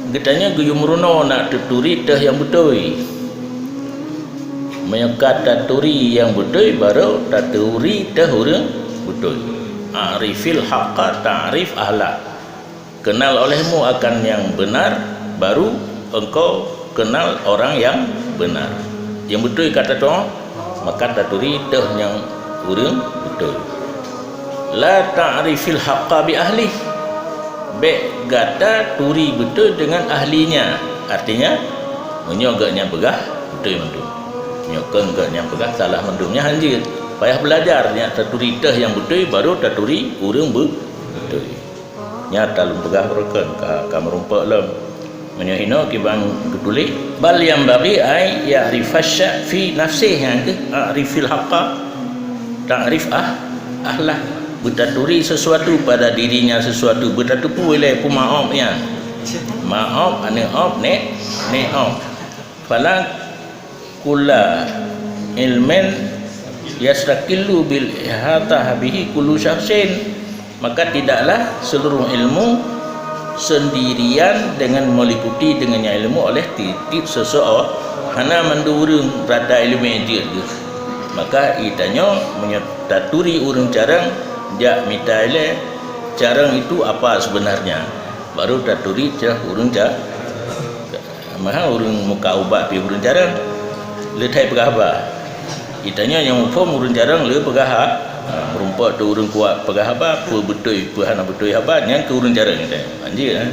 Getanya guyumruno nak tuturi teh yang betul. Menyekat taturi yang betul baru taturi teh orang betul. Arifil haqqa ta'rif ahla. Kenal olehmu akan yang benar, baru engkau kenal orang yang benar. Yang betul kata tu, maka taturi teh yang orang betul. La ta'rifil haqqa bi ahli. Bek gata turi betul dengan ahlinya. Artinya menyogaknya begah betul mendung. Nyokeng gaknya begah salah mendungnya hanjir. Payah belajar nya taturi teh yang betul baru taturi urang betul. Nya talung begah berken ka merumpak lam. Menyahina kibang ketulis bal yang bagi ai ya'rifasya fi nafsihi ke arifil haqqa ta'rif ahlah. Bertaturi sesuatu pada dirinya sesuatu bertatupu oleh pumaaf ya maaf ane op ne op fala kula ilmin yastakillu bil ihata bihi kullu syakhsin, maka tidaklah seluruh ilmu sendirian dengan meliputi dengannya ilmu oleh titik seseorang hana mendurung rada ilmu dia, maka itanya menyetaturi urang carang dia minta ile carang itu apa sebenarnya, baru taturi cah urang cah mah urang muka ubat pi urang carang letai pegahaba itanya yang form urang carang le pegah merumpak tu urang kuat pegah apa betul hana betul apa yang ke urang carang itu anjir.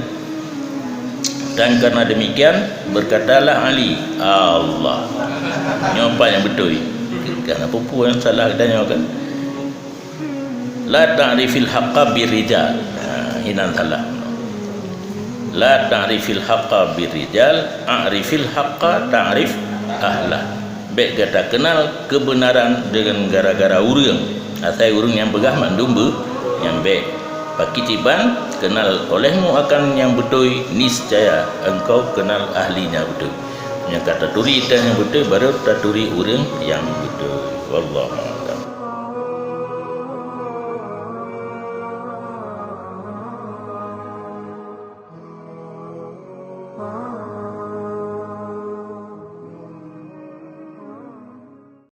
Dan karena demikian berkatalah Ali Allah nyopa yang betul kerana pupu yang salah katanya kan la ta'rifil haqqa birrijal. Hinan salah. La ta'rifil haqqa birrijal, a'rifil haqqa ta'rif ahlah. Baik kata kenal kebenaran dengan gara-gara urang. Asal urang yang begah mandum yang baik. Pakitiban kenal olehmu akan yang betul, niscaya engkau kenal ahlinya betul. Yang kata turi yang betul baru taturi urang yang betul. Wallahu